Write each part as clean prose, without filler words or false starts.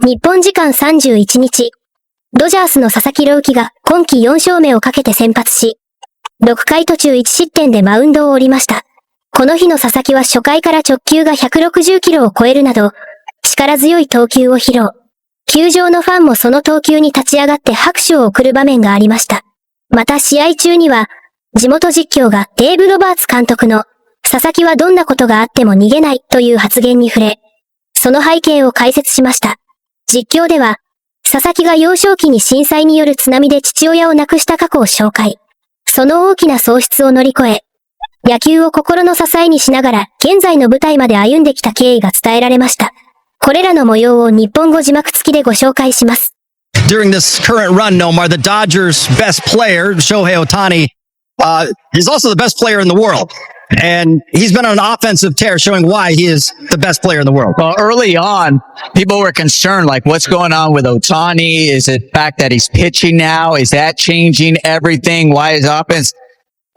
日本時間31日、ドジャースの佐々木朗希が今季4勝目をかけて先発し、6回途中1失点でマウンドを降りました。この日の佐々木は初回から直球が160キロを超えるなど、力強い投球を披露。球場のファンもその投球に立ち上がって拍手を送る場面がありました。また試合中には、地元実況がデーブ・ロバーツ監督の佐々木はどんなことがあっても逃げないという発言に触れ、その背景を解説しました。実況では、佐々木が幼少期に震災による津波で父親を亡くした過去を紹介。その大きな喪失を乗り越え、野球を心の支えにしながら現在の舞台まで歩んできた経緯が伝えられました。これらの模様を日本語字幕付きでご紹介します。During this current run, Nomar, the Dodgers' best player, Shohei Ohtani, he's also the best player in the world. And he's been on an offensive tear, showing why he is the best player in the world. Well, early on, people were concerned, like, what's going on with Ohtani? Is it the fact that he's pitching now? Is that changing everything? Why is offense?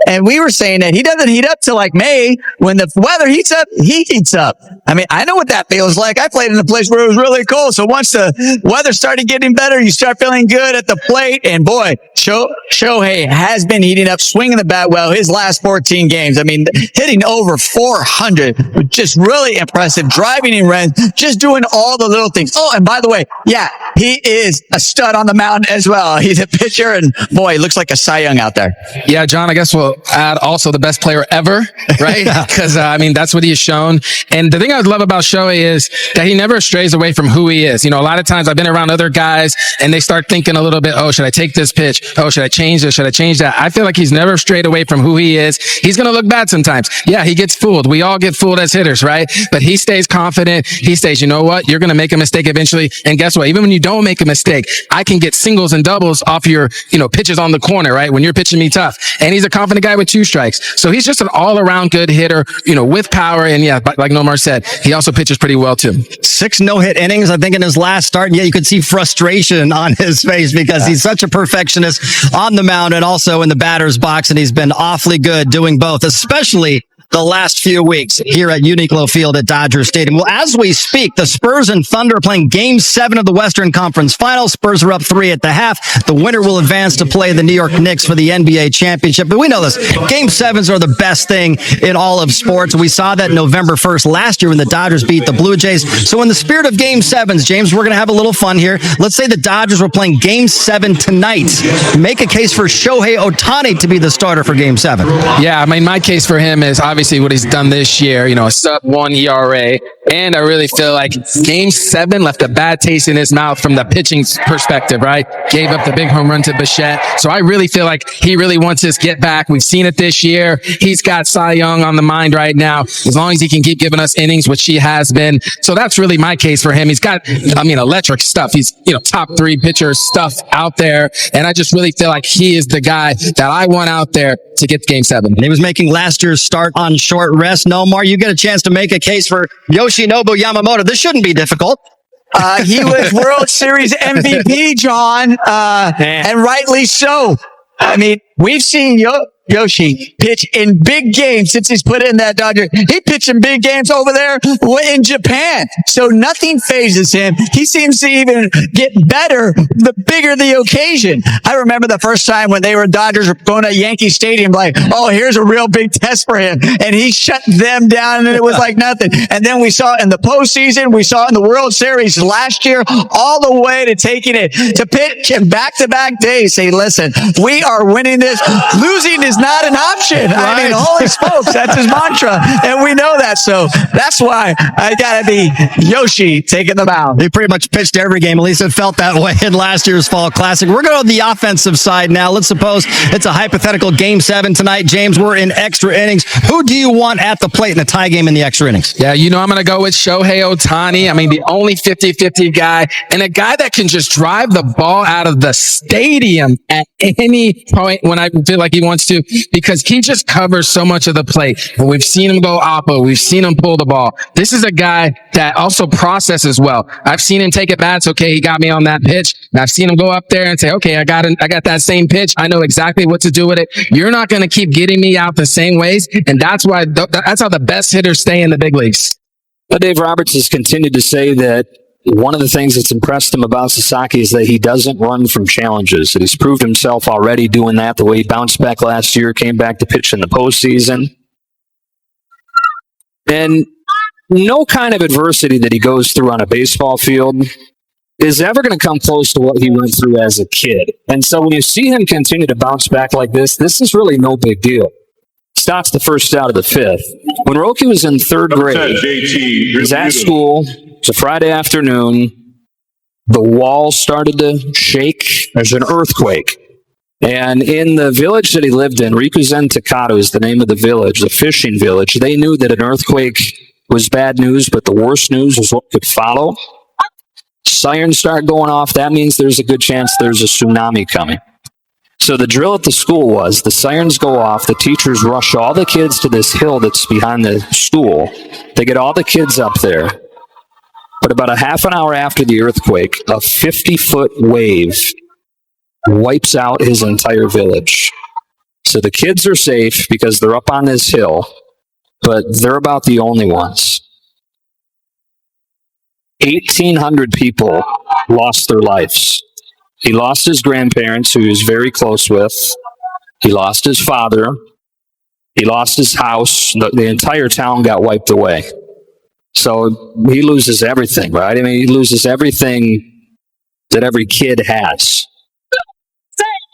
And we were saying that he doesn't heat up till like May. When the weather heats up, he heats up. I mean, I know what that feels like. I played in a place where it was really cold. So once the weather started getting better, you start feeling good at the plate. And boy, Shohei has been heating up, swinging the bat well his last 14 games. I mean, hitting over 400, just really impressive, driving in runs, just doing all the little things. Oh, and by the way, yeah, he is a stud on the mound as well. He's a pitcher, and boy, he looks like a Cy Young out there. Yeah, John, I guess we'll add also the best player ever, right? Because, I mean, that's what he has shown. And the thing I love about Shohei is that he never strays away from who he is. You know, a lot of times I've been around other guys and they start thinking a little bit, oh, should I take this pitch? Oh, should I change this? Should I change that? I feel like he's never strayed away from who he is. He's going to look bad sometimes. Yeah, he gets fooled. We all get fooled as hitters, right? But he stays confident. He stays, you know what? You're going to make a mistake eventually. And guess what? Even when you don't make a mistake, I can get singles and doubles off your, pitches on the corner, right? When you're pitching me tough. And he's a confident guy with 2 strikes. So he's just an all-around good hitter, with power. And yeah, like Nomar said, he also pitches pretty well too. 6 no-hit innings, I think, in his last start. And yeah, you could see frustration on his face because he's such a perfectionist on the mound and also in the batter's box. And he's been awfully good doing both, especially the last few weeks here at Uniqlo Field at Dodger Stadium. Well, as we speak, the Spurs and Thunder are playing Game 7 of the Western Conference Finals. Spurs are up 3 at the half. The winner will advance to play the New York Knicks for the NBA championship. But we know this. Game 7s are the best thing in all of sports. We saw that November 1st last year when the Dodgers beat the Blue Jays. So in the spirit of Game 7s, James, we're going to have a little fun here. Let's say the Dodgers were playing Game 7 tonight. Make a case for Shohei Ohtani to be the starter for Game 7. Yeah, I mean, my case for him is obviously what he's done this year, a sub-1 ERA. And I really feel like Game 7 left a bad taste in his mouth from the pitching perspective, right? Gave up the big home run to Bichette. So I really feel like he really wants his get back. We've seen it this year. He's got Cy Young on the mind right now. As long as he can keep giving us innings, which he has been. So that's really my case for him. He's got, electric stuff. He's, top 3 pitcher stuff out there. And I just really feel like he is the guy that I want out there to get Game 7. And he was making last year's start on short rest. Nomar, you get a chance to make a case for Yoshinobu Yamamoto. This shouldn't be difficult. He was World Series MVP, John, and rightly so. I mean, we've seen Yoshi pitch in big games since he's put in that Dodger. He pitched in big games over there in Japan. So nothing phases him. He seems to even get better the bigger the occasion. I remember the first time when they were Dodgers going to Yankee Stadium, like, oh, here's a real big test for him. And he shut them down and it was like nothing. And then we saw it in the postseason. We saw it in the World Series last year, all the way to taking it to pitch in back-to-back days. Say, listen, we are winning this. Losing is not an option. Right. I mean, holy smokes, that's his mantra. And we know that. So that's why I got to be Yoshi taking the mound. He pretty much pitched every game. At least it felt that way in last year's Fall Classic. We're going to the offensive side now. Let's suppose it's a hypothetical Game 7 tonight. James, we're in extra innings. Who do you want at the plate in a tie game in the extra innings? Yeah, I'm going to go with Shohei Ohtani. I mean, the only 50-50 guy and a guy that can just drive the ball out of the stadium at any point when I feel like he wants to, because he just covers so much of the plate. We've seen him go oppo. We've seen him pull the ball. This is a guy that also processes well. I've seen him take at bats. Okay, he got me on that pitch. And I've seen him go up there and say, okay, I got that same pitch. I know exactly what to do with it. You're not going to keep getting me out the same ways. And that's how the best hitters stay in the big leagues. Dave Roberts has continued to say that one of the things that's impressed him about Sasaki is that he doesn't run from challenges. And he's proved himself already doing that, the way he bounced back last year, came back to pitch in the postseason. And no kind of adversity that he goes through on a baseball field is ever going to come close to what he went through as a kid. And so when you see him continue to bounce back like this is really no big deal. Starts the first out of the fifth. When Roki was in third grade, he's at school. It's a Friday afternoon. The wall started to shake. There's an earthquake. And in the village that he lived in, Rikuzen Takado is the name of the village, the fishing village. They knew that an earthquake was bad news, but the worst news was what could follow. Sirens start going off. That means there's a good chance there's a tsunami coming. So the drill at the school was the sirens go off. The teachers rush all the kids to this hill that's behind the school. They get all the kids up there. But about a half an hour after the earthquake, a 50-foot wave wipes out his entire village. So the kids are safe because they're up on this hill, but they're about the only ones. 1,800 people lost their lives. He lost his grandparents, who he was very close with. He lost his father. He lost his house. The entire town got wiped away. So he loses everything, right? I mean, he loses everything that every kid has.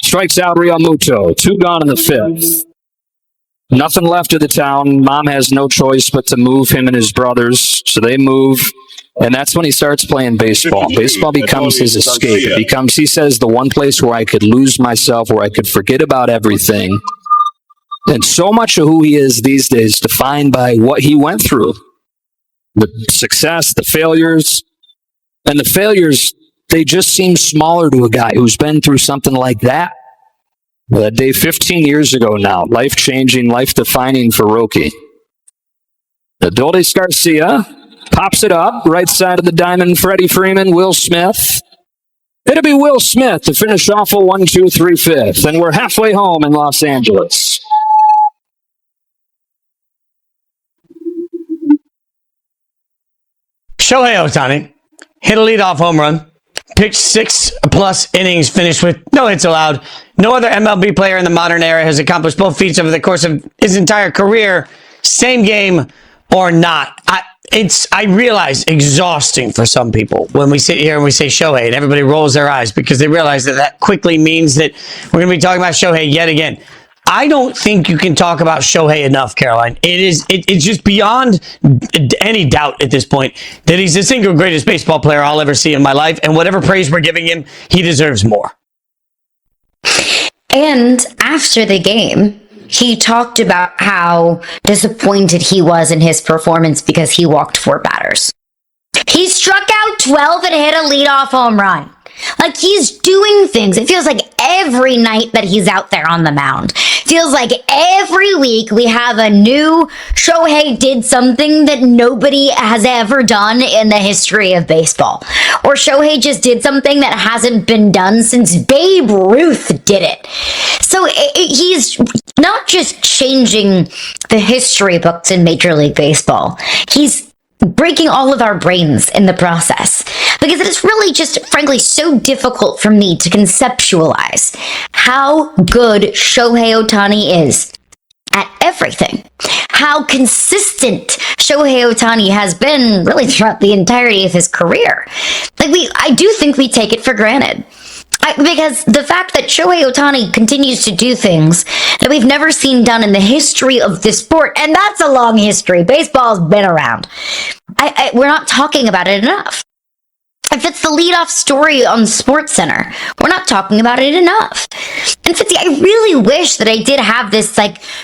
Strikes out Riamuto. 2 gone in the fifth. Nothing left of the town. Mom has no choice but to move him and his brothers. So they move. And that's when he starts playing baseball. Baseball becomes his escape. It becomes, he says, the one place where I could lose myself, where I could forget about everything. And so much of who he is these days defined by what he went through. The success, the failures. And the failures, they just seem smaller to a guy who's been through something like that. That day 15 years ago now, life-changing, life-defining for Roki. Adolis Garcia pops it up, right side of the diamond, Freddie Freeman, Will Smith. It'll be Will Smith to finish off a 1-2-3 fifth, and we're halfway home in Los Angeles. Shohei Ohtani hit a leadoff home run, pitched 6+ innings, finished with no hits allowed. No other MLB player in the modern era has accomplished both feats over the course of his entire career, same game or not. I realize exhausting for some people when we sit here and we say Shohei and everybody rolls their eyes because they realize that quickly means that we're going to be talking about Shohei yet again. I don't think you can talk about Shohei enough, Caroline. It's just beyond any doubt at this point that he's the single greatest baseball player I'll ever see in my life, and whatever praise we're giving him, he deserves more. And after the game, he talked about how disappointed he was in his performance because he walked 4 batters. He struck out 12 and hit a leadoff home run. Like, he's doing things. It feels like every night that he's out there on the mound. Feels like every week we have a new Shohei did something that nobody has ever done in the history of baseball. Or Shohei just did something that hasn't been done since Babe Ruth did it. So he's not just changing the history books in Major League Baseball. He's breaking all of our brains in the process, because it is really just, frankly, so difficult for me to conceptualize how good Shohei Ohtani is at everything. How consistent Shohei Ohtani has been really throughout the entirety of his career. I do think we take it for granted. Because the fact that Shohei Ohtani continues to do things that we've never seen done in the history of this sport, and that's a long history. Baseball's been around. We're not talking about it enough. If it's the leadoff story on SportsCenter, we're not talking about it enough. And Fitzy, I really wish that I did have this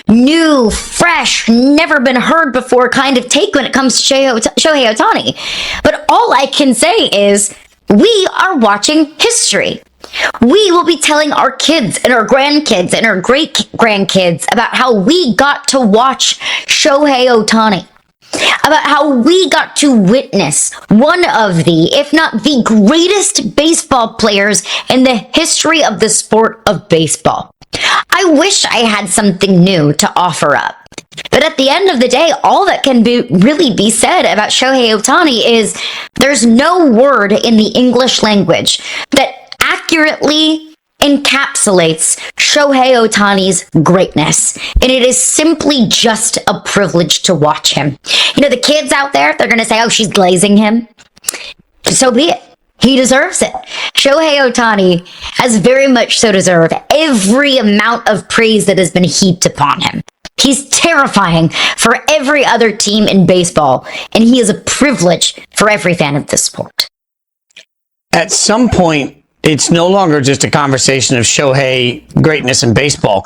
new, fresh, never been heard before kind of take when it comes to Shohei Ohtani. But all I can say is we are watching history. We will be telling our kids and our grandkids and our great-grandkids about how we got to watch Shohei Ohtani. About how we got to witness one of the, if not the greatest baseball players in the history of the sport of baseball. I wish I had something new to offer up. But at the end of the day, all that can really be said about Shohei Ohtani is there's no word in the English language that accurately encapsulates Shohei Ohtani's greatness. And it is simply just a privilege to watch him. You know, the kids out there, they're going to say, oh, she's glazing him. So be it. He deserves it. Shohei Ohtani has very much so deserved every amount of praise that has been heaped upon him. He's terrifying for every other team in baseball, and he is a privilege for every fan of this sport. At some point, it's no longer just a conversation of Shohei greatness in baseball.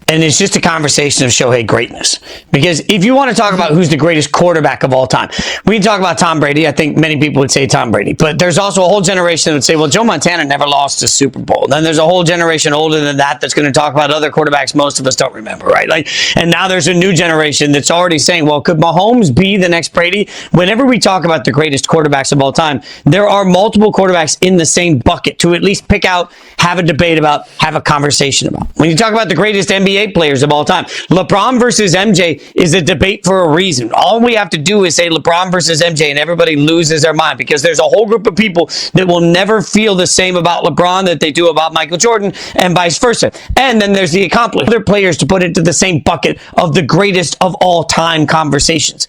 And it's just a conversation of Shohei greatness. Because if you want to talk about who's the greatest quarterback of all time, we can talk about Tom Brady. I think many people would say Tom Brady. But there's also a whole generation that would say, well, Joe Montana never lost a Super Bowl. Then there's a whole generation older than that that's going to talk about other quarterbacks most of us don't remember, right? And now there's a new generation that's already saying, well, could Mahomes be the next Brady? Whenever we talk about the greatest quarterbacks of all time, there are multiple quarterbacks in the same bucket to at least pick out, have a debate about, have a conversation about. When you talk about the greatest NBA players of all time, LeBron versus MJ is a debate for a reason. All we have to do is say LeBron versus MJ and everybody loses their mind, because there's a whole group of people that will never feel the same about LeBron that they do about Michael Jordan, and vice versa. And then there's the accomplished other players to put into the same bucket of the greatest of all time conversations.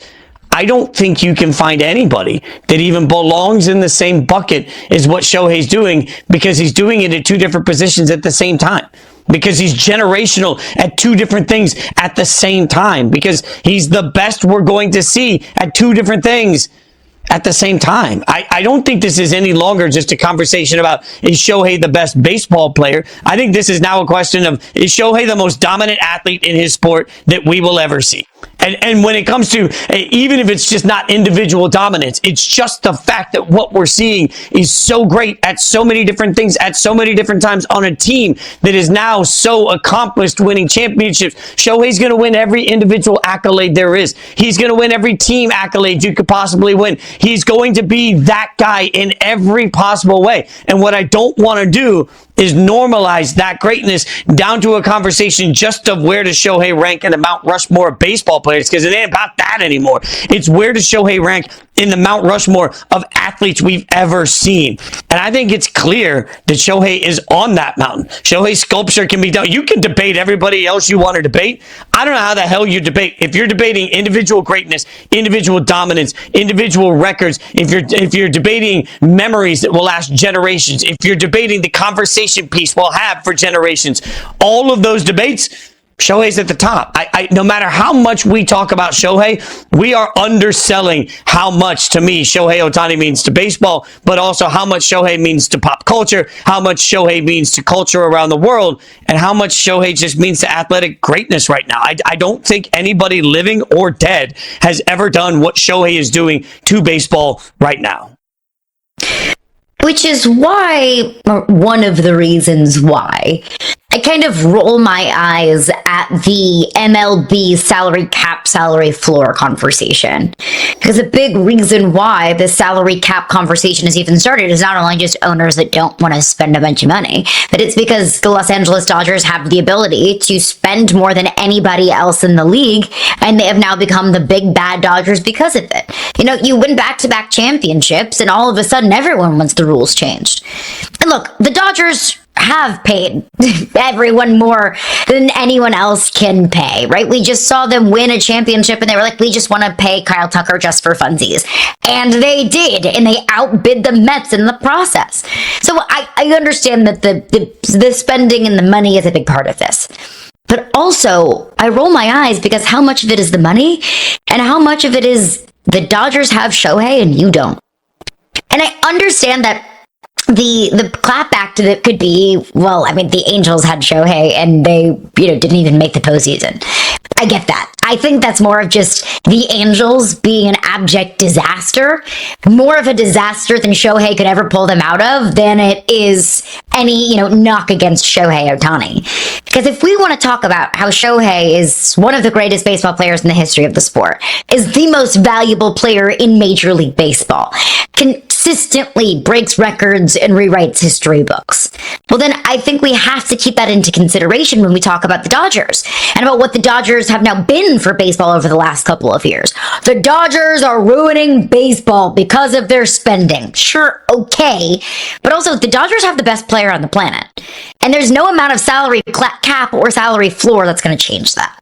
I don't think you can find anybody that even belongs in the same bucket as what Shohei's doing, because he's doing it at two different positions at the same time. Because he's generational at two different things at the same time. Because he's the best we're going to see at two different things at the same time. I don't think this is any longer just a conversation about, is Shohei the best baseball player? I think this is now a question of, is Shohei the most dominant athlete in his sport that we will ever see? And when it comes to, even if it's just not individual dominance, it's just the fact that what we're seeing is so great at so many different things, at so many different times on a team that is now so accomplished, winning championships. Shohei's going to win every individual accolade there is. He's going to win every team accolade you could possibly win. He's going to be that guy in every possible way. And what I don't want to do is normalize that greatness down to a conversation just of where does Shohei rank in the Mount Rushmore of baseball players, because it ain't about that anymore. It's where does Shohei rank in the Mount Rushmore of athletes we've ever seen. And I think it's clear that Shohei is on that mountain. Shohei's sculpture can be done. You can debate everybody else you want to debate. I don't know how the hell you debate. If you're debating individual greatness, individual dominance, individual records, if you're debating memories that will last generations, if you're debating the conversation piece we'll have for generations, all of those debates, Shohei's at the top. No matter how much we talk about Shohei, we are underselling how much, to me, Shohei Ohtani means to baseball, but also how much Shohei means to pop culture, how much Shohei means to culture around the world, and how much Shohei just means to athletic greatness right now. I don't think anybody living or dead has ever done what Shohei is doing to baseball right now. Which is why, or one of the reasons why, I kind of roll my eyes at the MLB salary cap, salary floor conversation. Because a big reason why the salary cap conversation has even started is not only just owners that don't want to spend a bunch of money, but it's because the Los Angeles Dodgers have the ability to spend more than anybody else in the league, and they have now become the big bad Dodgers because of it. You know, you win back-to-back championships, and all of a sudden everyone wants the rules changed. And look, the Dodgers have paid everyone more than anyone else can pay, right? We just saw them win a championship and they were like, we just want to pay Kyle Tucker just for funsies. And they did, and they outbid the Mets in the process. So I understand that the spending and the money is a big part of this. But also, I roll my eyes because how much of it is the money and how much of it is the Dodgers have Shohei and you don't. And I understand that the clapback to it could be, well, I mean, the Angels had Shohei and they, didn't even make the postseason. I get that. I think that's more of just the Angels being an abject disaster, more of a disaster than Shohei could ever pull them out of than it is any, knock against Shohei Ohtani. Because if we want to talk about how Shohei is one of the greatest baseball players in the history of the sport, is the most valuable player in Major League Baseball, consistently breaks records and rewrites history books, Well, then I think we have to keep that into consideration when we talk about the Dodgers and about what the Dodgers have now been for baseball over the last couple of years. The Dodgers are ruining baseball because of their spending. Sure, okay. But also, the Dodgers have the best player on the planet. And there's no amount of salary cap or salary floor that's going to change that.